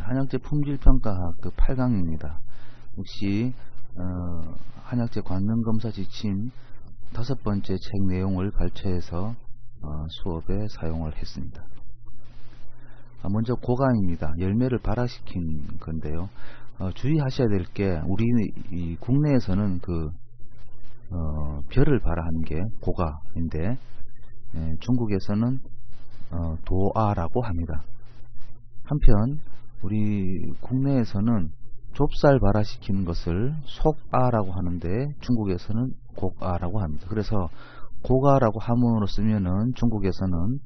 한약재 품질평가 그 8강입니다. 역시 한약재 관능검사 지침 5번째 책 내용을 발췌해서 수업에 사용을 했습니다. 먼저 고강입니다. 열매를 발화시킨 건데요. 주의하셔야 될 게 우리 이 국내에서는 그 벼를 발화하는 게 고가인데 중국에서는 도아라고 합니다. 한편 우리 국내에서는 좁쌀 발화시키는 것을 속아라고 하는데 중국에서는 곡아라고 합니다. 그래서 고가라고 함으로 쓰면은 중국에서는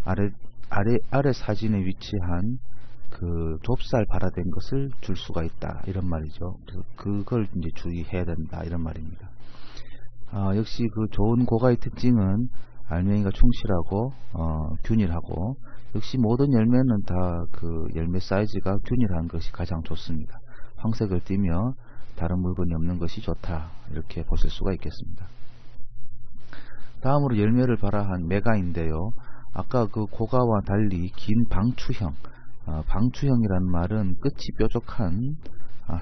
아래 사진에 위치한 그 좁쌀 발화된 것을 줄 수가 있다 이런 말이죠. 그걸 이제 주의해야 된다 이런 말입니다. 역시 그 좋은 고가의 특징은 알맹이가 충실하고 균일하고 역시 모든 열매는 다 그 열매 사이즈가 균일한 것이 가장 좋습니다. 황색을 띠며 다른 물건이 없는 것이 좋다 이렇게 보실 수가 있겠습니다. 다음으로 열매를 발화한 메가인데요. 아까 그 고가와 달리 긴 방추형, 방추형이라는 말은 끝이 뾰족한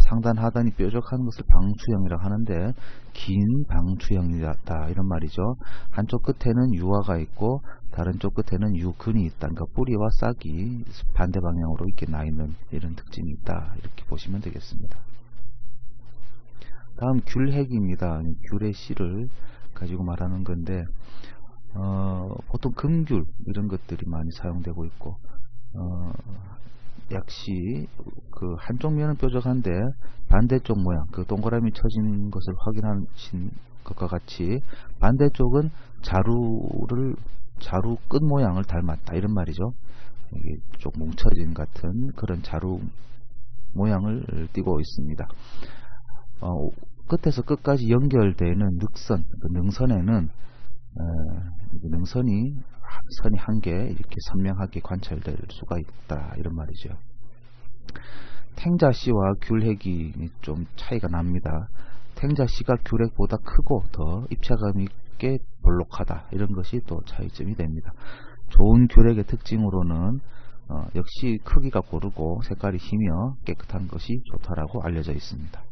상단 하단이 뾰족한 것을 방추형이라고 하는데 긴 방추형이다 이런 말이죠. 한쪽 끝에는 유화가 있고 다른 쪽 끝에는 유근이 있다. 그러니까 뿌리와 싹이 반대 방향으로 이렇게 나 있는 이런 특징이 있다 이렇게 보시면 되겠습니다. 다음 귤핵입니다. 귤의 씨를 가지고 말하는 건데 보통 금귤 이런 것들이 많이 사용되고 있고 역시 그 한쪽 면은 뾰족한데 반대쪽 모양 그 동그라미 쳐진 것을 확인하신 것과 같이 반대쪽은 자루 끝 모양을 닮았다 이런 말이죠. 이게 좀 뭉쳐진 같은 그런 자루 모양을 띠고 있습니다. 끝에서 끝까지 연결되는 늑선, 그 능선에는 선이 한 개 이렇게 선명하게 관찰될 수가 있다 이런 말이죠. 탱자씨와 귤핵이 좀 차이가 납니다. 탱자씨가 귤핵보다 크고 더 입체감 있게 볼록하다 이런 것이 또 차이점이 됩니다. 좋은 귤핵의 특징으로는 역시 크기가 고르고 색깔이 희며 깨끗한 것이 좋다라고 알려져 있습니다.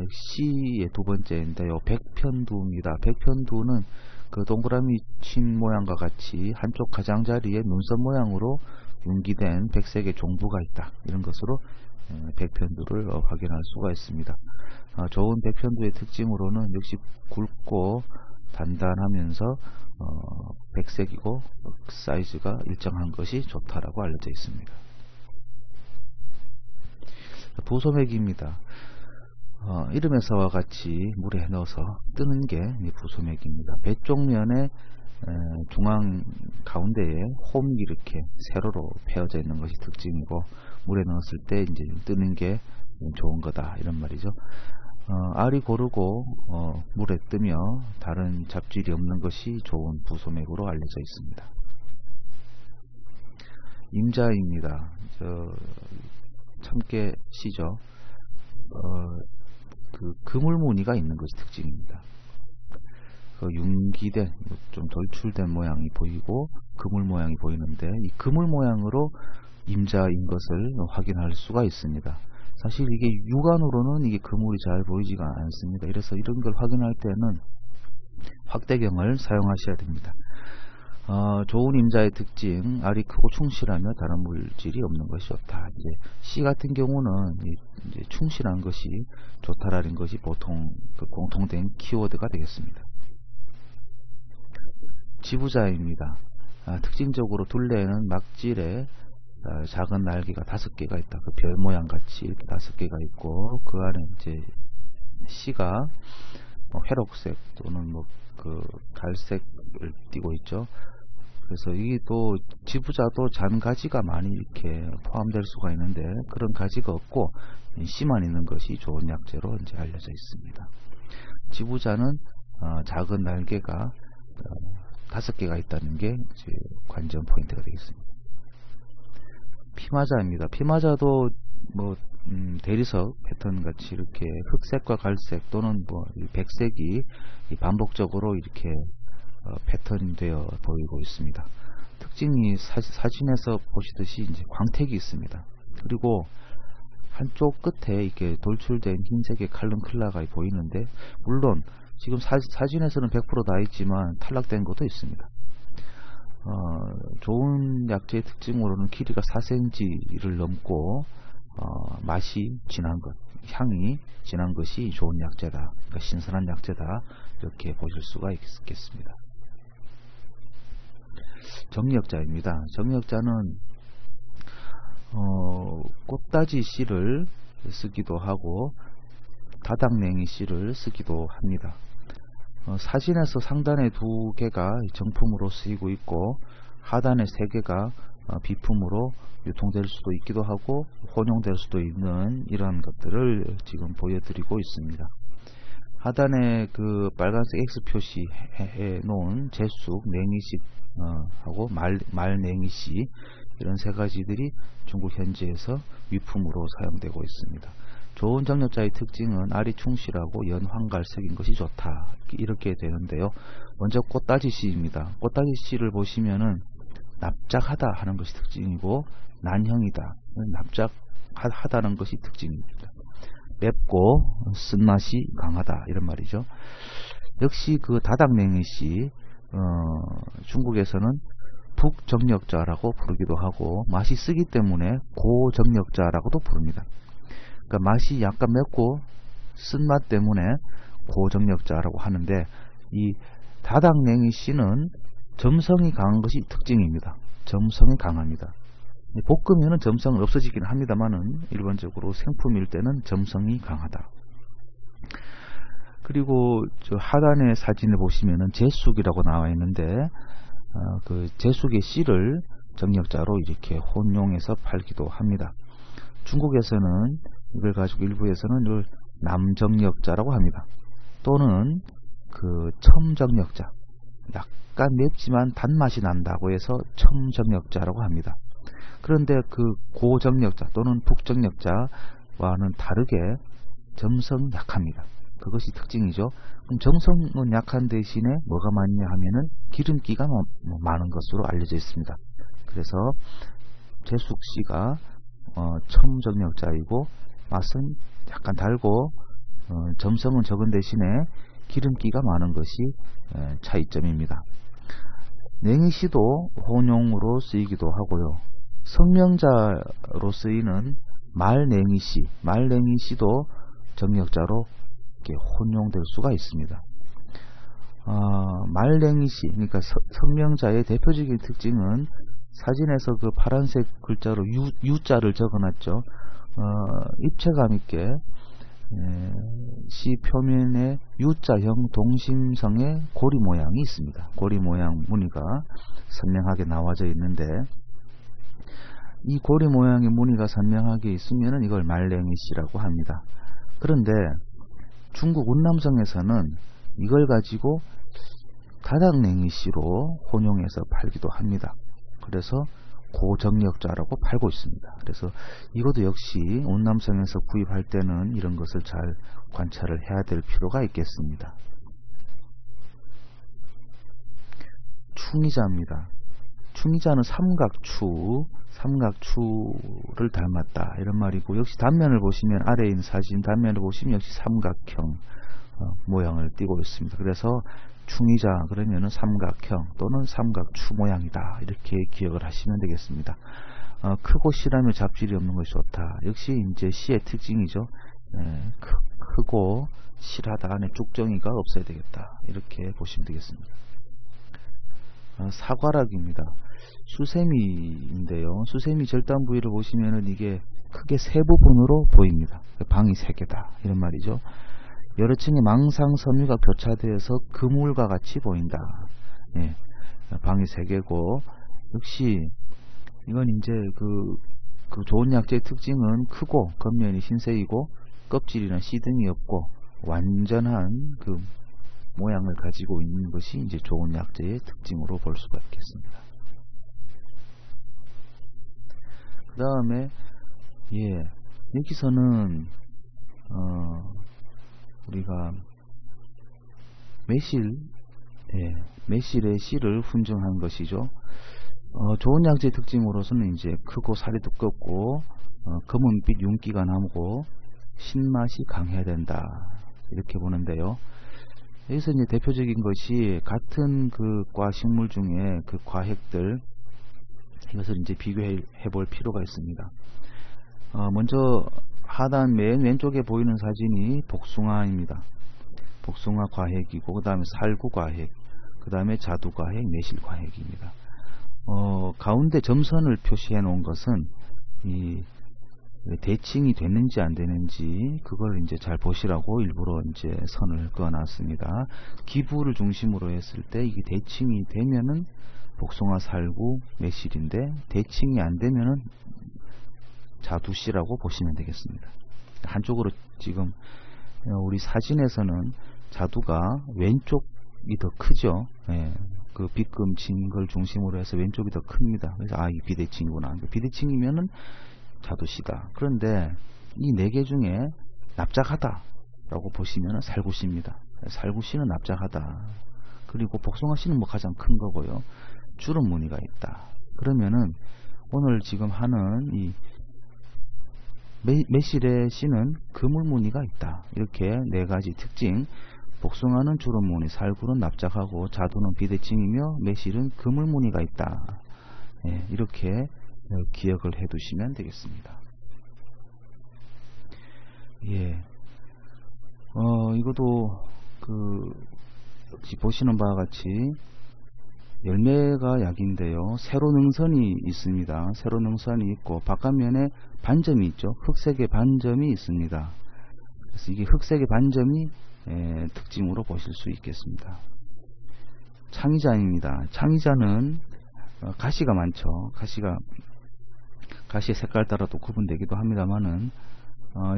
역시 두 번째인데요. 백편두입니다. 백편두는 그 동그라미 친 모양과 같이 한쪽 가장자리에 눈썹 모양으로 융기된 백색의 종부가 있다. 이런 것으로 백편두를 확인할 수가 있습니다. 좋은 백편두의 특징으로는 역시 굵고 단단하면서 백색이고 사이즈가 일정한 것이 좋다라고 알려져 있습니다. 부소맥입니다. 이름에서와 같이 물에 넣어서 뜨는 게 부소맥입니다. 배 쪽면에 중앙 가운데에 홈이 이렇게 세로로 패어져 있는 것이 특징이고 물에 넣었을 때 이제 뜨는 게 좋은 거다 이런 말이죠. 알이 고르고 물에 뜨며 다른 잡질이 없는 것이 좋은 부소맥으로 알려져 있습니다. 임자입니다. 참깨 씨죠. 그 그물무늬가 있는 것이 특징입니다. 융기된 좀 돌출된 모양이 보이고 그물 모양이 보이는데 이 그물 모양으로 임자인 것을 확인할 수가 있습니다. 사실 이게 육안으로는 이게 그물이 잘 보이지가 않습니다. 이래서 이런 걸 확인할 때는 확대경을 사용하셔야 됩니다. 좋은 임자의 특징, 알이 크고 충실하며 다른 물질이 없는 것이 좋다. 이제 C 같은 경우는 이제 충실한 것이 좋다라는 것이 보통 그 공통된 키워드가 되겠습니다. 지부자입니다. 특징적으로 둘레에는 막질에 작은 날개가 5개가 있다. 그 별 모양 같이 이렇게 5개가 있고 그 안에 이제 C가 회록색 또는 그 갈색을 띠고 있죠. 그래서 이게 또 지부자도 잔가지가 많이 이렇게 포함될 수가 있는데 그런 가지가 없고 씨만 있는 것이 좋은 약재로 이제 알려져 있습니다. 지부자는 작은 날개가 5개가 있다는 게 이제 관전 포인트가 되겠습니다. 피마자입니다. 피마자도 대리석 패턴 같이 이렇게 흑색과 갈색 또는 백색이 반복적으로 이렇게 패턴되어 보이고 있습니다. 특징이 사진에서 보시듯이 이제 광택이 있습니다. 그리고 한쪽 끝에 이렇게 돌출된 흰색의 칼럼클라가 보이는데, 물론 지금 사진에서는 100% 다 있지만 탈락된 것도 있습니다. 좋은 약재의 특징으로는 길이가 4cm를 넘고 맛이 진한 것, 향이 진한 것이 좋은 약재다, 그러니까 신선한 약재다, 이렇게 보실 수가 있겠습니다. 정력자입니다. 정력자는 꽃다지 씨를 쓰기도 하고 다닥냉이 씨를 쓰기도 합니다. 사진에서 상단에 2개가 정품으로 쓰이고 있고 하단에 3개가 비품으로 유통될 수도 있기도 하고 혼용될 수도 있는 이런 것들을 지금 보여드리고 있습니다. 하단에 그 빨간색 X 표시해 놓은 제쑥, 냉이씨 하고 말냉이씨, 이런 3가지들이 중국 현지에서 위품으로 사용되고 있습니다. 좋은 정력자의 특징은 알이 충실하고 연황갈색인 것이 좋다, 이렇게 되는데요. 먼저 꽃다지씨입니다. 꽃다지씨를 보시면은 납작하다 하는 것이 특징이고 난형이다, 납작하다는 것이 특징입니다. 맵고 쓴맛이 강하다, 이런 말이죠. 역시 그 다닥냉이씨, 중국에서는 북정력자라고 부르기도 하고 맛이 쓰기 때문에 고정력자라고도 부릅니다. 그러니까 맛이 약간 맵고 쓴맛 때문에 고정력자라고 하는데, 이 다닥냉이 씨는 점성이 강한 것이 특징입니다. 점성이 강합니다. 볶으면 점성은 없어지긴 합니다만은 일반적으로 생품일 때는 점성이 강하다. 그리고 저 하단의 사진을 보시면은 제쑥이라고 나와 있는데, 그 제쑥의 씨를 정력자로 이렇게 혼용해서 팔기도 합니다. 중국에서는 이걸 가지고 일부에서는 이걸 남정력자라고 합니다. 또는 그 첨정력자, 약간 맵지만 단맛이 난다고 해서 첨정력자라고 합니다. 그런데 그 고정력자 또는 북정력자와는 다르게 점성이 약합니다. 그것이 특징이죠. 그럼 점성은 약한 대신에 뭐가 많냐 하면은 기름기가 많은 것으로 알려져 있습니다. 그래서 제숙씨가 첨정력자이고 맛은 약간 달고 점성은 적은 대신에 기름기가 많은 것이 차이점입니다. 냉이씨도 혼용으로 쓰이기도 하고요. 성명자로 쓰이는 말냉이씨도 정력자로 이렇게 혼용될 수가 있습니다. 말냉이씨, 그러니까 성명자의 대표적인 특징은 사진에서 그 파란색 글자로 U자를 적어놨죠. 입체감 있게 씨 표면에 U자형 동심성의 고리 모양이 있습니다. 고리 모양 무늬가 선명하게 나와져 있는데, 이 고리 모양의 무늬가 선명하게 있으면 이걸 말냉이씨라고 합니다. 그런데 중국 운남성에서는 이걸 가지고 다닥냉이씨로 혼용해서 팔기도 합니다. 그래서 고정력자라고 팔고 있습니다. 그래서 이것도 역시 운남성에서 구입할 때는 이런 것을 잘 관찰을 해야 될 필요가 있겠습니다. 충이자입니다. 충이자는 삼각추를 닮았다, 이런 말이고, 역시 단면을 보시면, 아래에 있는 사진 단면을 보시면 역시 삼각형 모양을 띠고 있습니다. 그래서 충이자 그러면은 삼각형 또는 삼각추 모양이다, 이렇게 기억을 하시면 되겠습니다. 크고 실하며 잡질이 없는 것이 좋다. 역시 이제 씨의 특징이죠. 크고 실하다, 안에 쭉정이가 없어야 되겠다, 이렇게 보시면 되겠습니다. 사과락입니다. 수세미인데요. 수세미 절단 부위를 보시면은 이게 크게 3부분으로 보입니다. 방이 3개다, 이런 말이죠. 여러 층의 망상 섬유가 교차되어서 그물과 같이 보인다. 예, 방이 3개고, 역시 이건 이제 그 좋은 약재의 특징은 크고 겉면이 흰색이고 껍질이나 씨등이 없고 완전한 그 모양을 가지고 있는 것이 이제 좋은 약재의 특징으로 볼 수가 있겠습니다. 그 다음에 여기서는 우리가 매실의 씨를 훈정한 것이죠. 좋은 약재의 특징으로서는 이제 크고 살이 두껍고 검은빛 윤기가 나고 신맛이 강해야 된다, 이렇게 보는데요. 여기서 이제 대표적인 것이 같은 그 과 식물 중에 그 과핵들, 이것을 이제 비교해 볼 필요가 있습니다. 먼저 하단 맨 왼쪽에 보이는 사진이 복숭아입니다. 복숭아 과핵이고, 그 다음에 살구 과핵, 그 다음에 자두 과핵, 매실 과핵입니다. 가운데 점선을 표시해 놓은 것은 이 대칭이 됐는지 안 되는지 그걸 이제 잘 보시라고 일부러 이제 선을 그어 놨습니다. 기부를 중심으로 했을 때 이게 대칭이 되면은 복숭아, 살구, 매실인데 대칭이 안 되면은 자두씨라고 보시면 되겠습니다. 한쪽으로 지금 우리 사진에서는 자두가 왼쪽이 더 크죠. 예, 그 빗금 진 걸 중심으로 해서 왼쪽이 더 큽니다. 그래서 이 비대칭이구나. 비대칭이면은 자두씨다. 그런데 이 4개 중에 납작하다 라고 보시면 살구씨입니다. 살구씨는 납작하다. 그리고 복숭아씨는 뭐 가장 큰 거고요. 주름 무늬가 있다. 그러면은 오늘 지금 하는 이 매실의 씨는 그물 무늬가 있다. 이렇게 4가지 특징. 복숭아는 주름 무늬, 살구는 납작하고 자두는 비대칭이며 매실은 그물 무늬가 있다. 예, 이렇게 기억을 해 두시면 되겠습니다. 예. 이것도 보시는 바와 같이 열매가 약인데요. 세로 능선이 있습니다. 세로 능선이 있고 바깥면에 반점이 있죠. 흑색의 반점이 있습니다. 그래서 이게 흑색의 반점이 특징으로 보실 수 있겠습니다. 창의자입니다. 창의자는 가시가 많죠. 가시의 색깔 따라도 구분되기도 합니다만은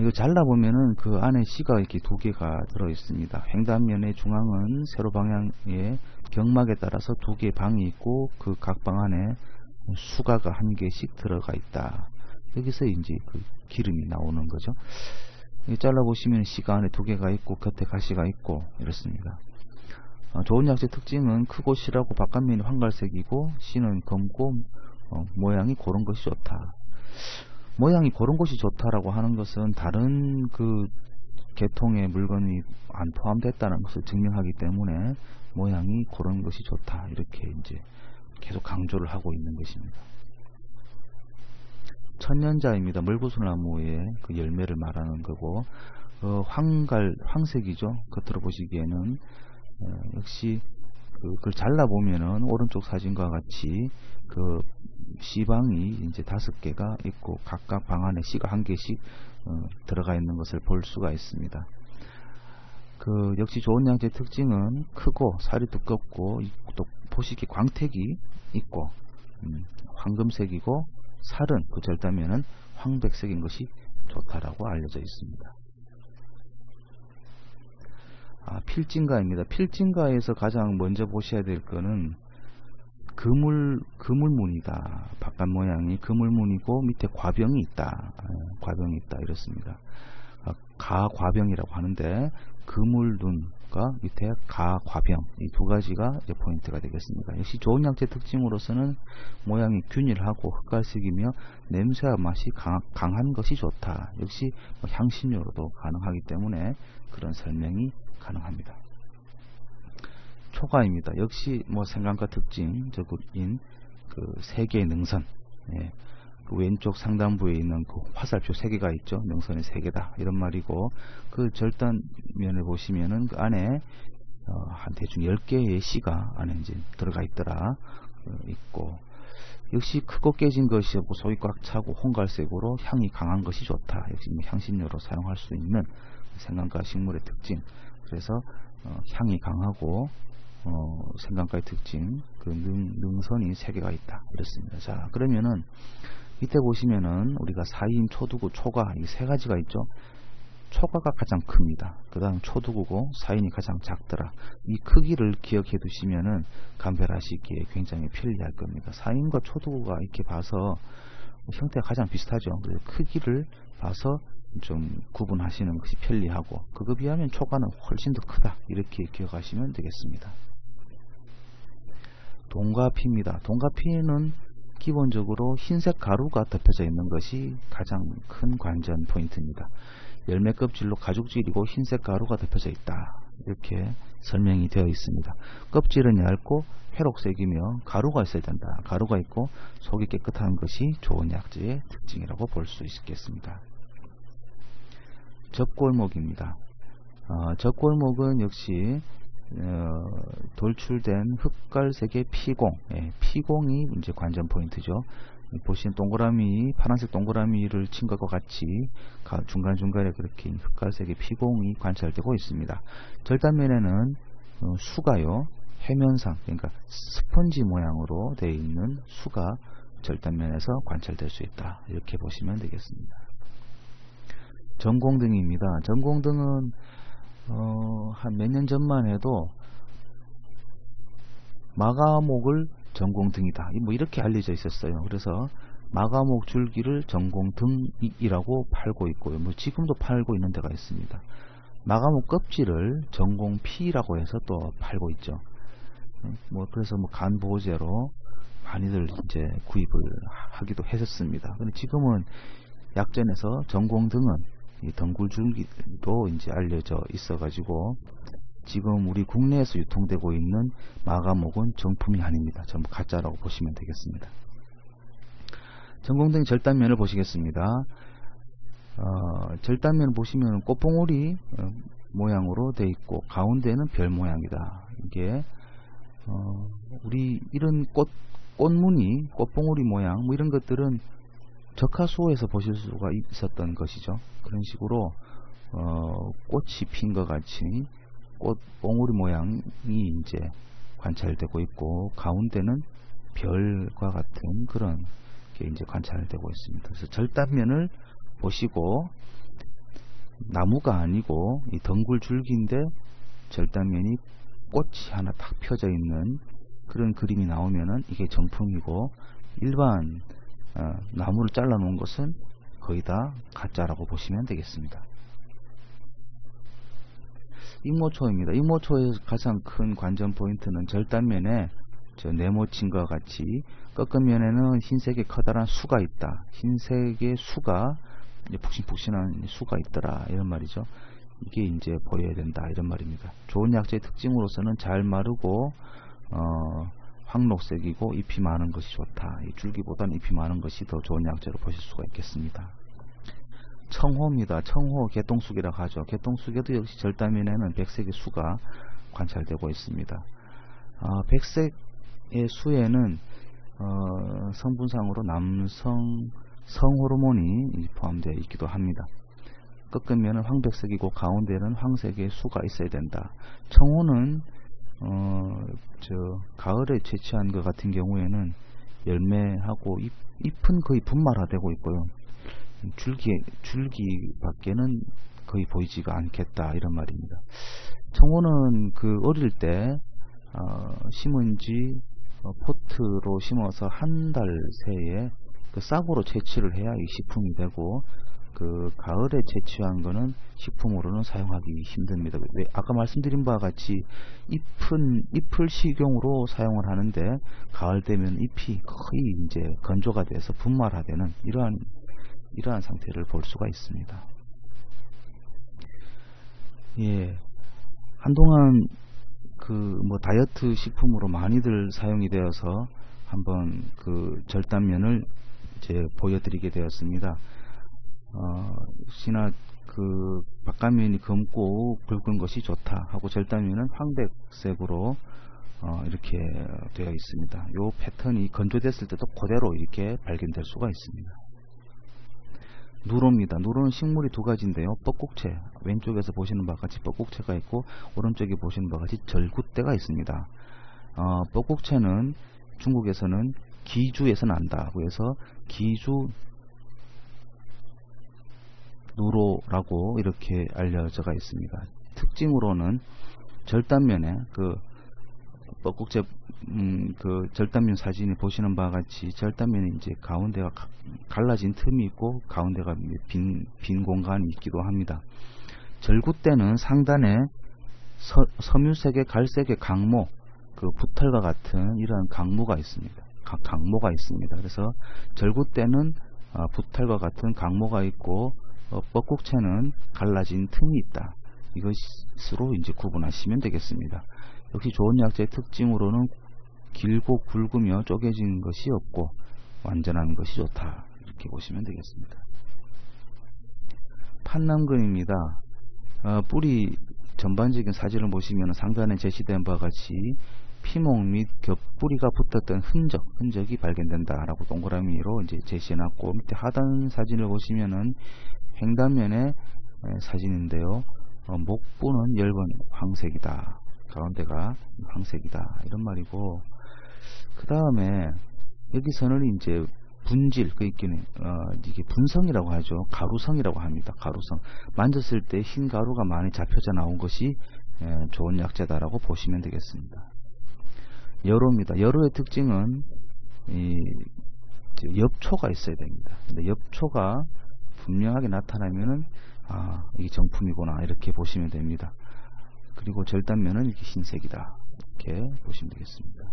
이거 잘라보면은 그 안에 씨가 이렇게 2개가 들어 있습니다. 횡단면의 중앙은 세로 방향의 경막에 따라서 2개의 방이 있고 그 각 방 안에 수가가 1개씩 들어가 있다. 여기서 이제 그 기름이 나오는 거죠. 잘라보시면 씨가 안에 2개가 있고 겉에 가시가 있고 이렇습니다. 좋은 약재 특징은 크고 실하고 바깥면이 황갈색이고 씨는 검고 모양이 그런 것이 좋다. 모양이 그런 것이 좋다라고 하는 것은 다른 그 계통의 물건이 안 포함됐다는 것을 증명하기 때문에 모양이 그런 것이 좋다, 이렇게 이제 계속 강조를 하고 있는 것입니다. 천년자입니다. 물구슬나무의 그 열매를 말하는 거고, 황색이죠. 겉으로 보시기에는 역시 그걸 잘라보면은 오른쪽 사진과 같이 그 씨방이 이제 5개가 있고 각각 방 안에 씨가 1개씩 들어가 있는 것을 볼 수가 있습니다. 역시 좋은 양재의 특징은 크고 살이 두껍고 또 보시기에 광택이 있고 황금색이고 살은 그 절단면은 황백색인 것이 좋다라고 알려져 있습니다. 필진가입니다. 필진가에서 가장 먼저 보셔야 될 거는 그물무늬다. 바깥 모양이 그물무늬고 밑에 과병이 있다. 과병이 있다, 이렇습니다. 가과병이라고 하는데 그물눈과 밑에 가과병, 이 2가지가 이제 포인트가 되겠습니다. 역시 좋은 약재 특징으로서는 모양이 균일하고 흑갈색이며 냄새와 맛이 강한 것이 좋다. 역시 향신료로도 가능하기 때문에 그런 설명이 가능합니다. 초가입니다. 역시 생강과 특징적인 그 3개의 능선, 그 왼쪽 상단부에 있는 그 화살표 3개가 있죠. 능선이 3개다 이런 말이고, 그 절단면을 보시면은 그 안에 한 대충 10개의 씨가 안에 이제 들어가 있더라 있고, 역시 크고 깨진 것이 없고 속이 꽉 차고 홍갈색으로 향이 강한 것이 좋다. 역시 향신료로 사용할 수 있는 생강과 식물의 특징. 그래서 향이 강하고 생강가의 특징, 그 능선이 3개가 있다, 이렇습니다. 자, 그러면은 이때 보시면은 우리가 사인, 초두구, 초가, 이 3가지가 있죠. 초가가 가장 큽니다. 그 다음 초두구고 사인이 가장 작더라. 이 크기를 기억해 두시면은 감별하시기에 굉장히 편리할 겁니다. 사인과 초두구가 이렇게 봐서 형태가 가장 비슷하죠. 그래서 크기를 봐서 좀 구분하시는 것이 편리하고, 그거 비하면 초가는 훨씬 더 크다, 이렇게 기억하시면 되겠습니다. 동가피입니다. 동가피는 기본적으로 흰색 가루가 덮여져 있는 것이 가장 큰 관전 포인트입니다. 열매 껍질로 가죽질이고 흰색 가루가 덮여져 있다. 이렇게 설명이 되어 있습니다. 껍질은 얇고 회록색이며 가루가 있어야 된다. 가루가 있고 속이 깨끗한 것이 좋은 약재의 특징이라고 볼 수 있겠습니다. 젖골목입니다. 젖골목은 역시 돌출된 흑갈색의 피공, 피공이 이제 관전 포인트죠. 보시는 동그라미, 파란색 동그라미를 친 것과 같이 중간중간에 그렇게 흑갈색의 피공이 관찰되고 있습니다. 절단면에는 수가요, 해면상, 그러니까 스펀지 모양으로 되어 있는 수가 절단면에서 관찰될 수 있다. 이렇게 보시면 되겠습니다. 전공등입니다. 전공등은 한 몇 년 전만 해도 마가목을 전공등이다. 뭐 이렇게 알려져 있었어요. 그래서 마가목 줄기를 전공등이라고 팔고 있고요. 뭐 지금도 팔고 있는 데가 있습니다. 마가목 껍질을 전공피라고 해서 또 팔고 있죠. 뭐 그래서 뭐 간보호제로 많이들 이제 구입을 하기도 했었습니다. 근데 지금은 약전에서 전공등은 이 덩굴줄기도 이제 알려져 있어 가지고 지금 우리 국내에서 유통되고 있는 마가목은 정품이 아닙니다. 전부 가짜라고 보시면 되겠습니다. 전공등 절단면을 보시겠습니다. 절단면을 보시면 꽃봉오리 모양으로 되어 있고 가운데는 별 모양이다. 이게 우리 이런 꽃무늬, 꽃봉오리 모양 뭐 이런 것들은 적하수호에서 보실 수가 있었던 것이죠. 그런 식으로 꽃이 핀 것 같이 꽃봉오리 모양이 이제 관찰되고 있고 가운데는 별과 같은 그런 게 이제 관찰되고 있습니다. 그래서 절단면을 보시고 나무가 아니고 이 덩굴 줄기인데 절단면이 꽃이 하나 딱 펴져 있는 그런 그림이 나오면은 이게 정품이고 일반 나무를 잘라 놓은 것은 거의 다 가짜라고 보시면 되겠습니다. 익모초입니다. 익모초의 가장 큰 관전 포인트는 절단면에 네모친과 같이 꺾은 면에는 흰색의 커다란 수가 있다. 흰색의 수가 푹신푹신한 수가 있더라 이런 말이죠. 이게 이제 보여야 된다 이런 말입니다. 좋은 약재의 특징으로서는 잘 마르고 황록색이고 잎이 많은 것이 좋다. 이 줄기보다는 잎이 많은 것이 더 좋은 약재로 보실 수가 있겠습니다. 청호입니다. 청호 개똥쑥이라고 하죠. 개똥쑥에도 역시 절단면에는 백색의 수가 관찰되고 있습니다. 백색의 수에는 성분상으로 남성 성호르몬이 포함되어 있기도 합니다. 꺾은 면은 황백색이고 가운데는 황색의 수가 있어야 된다. 청호는 가을에 채취한 것 같은 경우에는 열매하고 잎은 거의 분말화되고 있고요. 줄기 밖에는 거의 보이지가 않겠다 이런 말입니다. 청호는 그 어릴 때 심은 지 포트로 심어서 한 달 새에 그 싹으로 채취를 해야 이 식품이 되고 그 가을에 채취한 거는 식품으로는 사용하기 힘듭니다. 아까 말씀드린 바와 같이 잎을 식용으로 사용을 하는데 가을 되면 잎이 거의 이제 건조가 돼서 분말화되는 이러한 상태를 볼 수가 있습니다. 예, 한동안 뭐 다이어트 식품으로 많이들 사용이 되어서 한번 그 절단면을 이제 보여드리게 되었습니다. 역시나 그 바깥면이 검고 붉은 것이 좋다 하고 절단면은 황백색으로 이렇게 되어 있습니다. 이 패턴이 건조됐을 때도 그대로 이렇게 발견될 수가 있습니다. 누로입니다. 누로는 식물이 두 가지인데요. 뻐꾹채, 왼쪽에서 보시는 바와 같이 뻐꾹채가 있고 오른쪽에 보시는 바와 같이 절굿대가 있습니다. 뻐꾹채는 중국에서는 기주에서 난다고 해서 기주 누로라고 이렇게 알려져가 있습니다. 특징으로는 절단면에 그 뻐꾹채 그 절단면 사진을 보시는 바와 같이 절단면에 이제 가운데가 갈라진 틈이 있고 가운데가 빈 공간이 있기도 합니다. 절굿대는 상단에 섬유색의 갈색의 강모 그 붓털과 같은 이런 강모가 있습니다. 강모가 있습니다. 그래서 절구 때는 붓털과 같은 강모가 있고 뻐꾹채는 갈라진 틈이 있다. 이것으로 이제 구분하시면 되겠습니다. 역시 좋은 약재의 특징으로는 길고 굵으며 쪼개진 것이 없고 완전한 것이 좋다. 이렇게 보시면 되겠습니다. 판남근입니다. 뿌리 전반적인 사진을 보시면 상단에 제시된 바와 같이 피목 및 겹뿌리가 붙었던 흔적이 발견된다라고 동그라미로 이제 제시해놨고, 밑에 하단 사진을 보시면은 횡단면의 사진인데요. 목부는 엷은 황색이다. 가운데가 황색이다. 이런 말이고, 그 다음에 여기서는 이제 분질, 이게 분성이라고 하죠. 가루성이라고 합니다. 가루성. 만졌을 때 흰 가루가 많이 잡혀져 나온 것이 좋은 약재다라고 보시면 되겠습니다. 여로입니다. 여로의 특징은 엽초가 있어야 됩니다. 근데 엽초가 분명하게 나타나면은 이게 정품이구나 이렇게 보시면 됩니다. 그리고 절단면은 이렇게 흰색이다 이렇게 보시면 되겠습니다.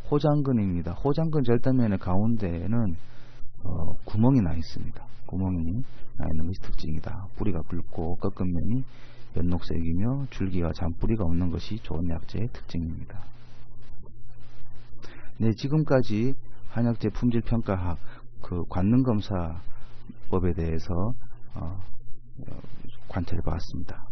호장근입니다. 호장근 절단면의 가운데에는 구멍이 나 있습니다. 구멍이 나 있는 것이 특징이다. 뿌리가 굵고 꺾은 면이 연녹색이며 줄기와 잔뿌리가 없는 것이 좋은 약재의 특징입니다. 네, 지금까지 한약재 품질평가학 관능검사법에 대해서 관찰해 보았습니다.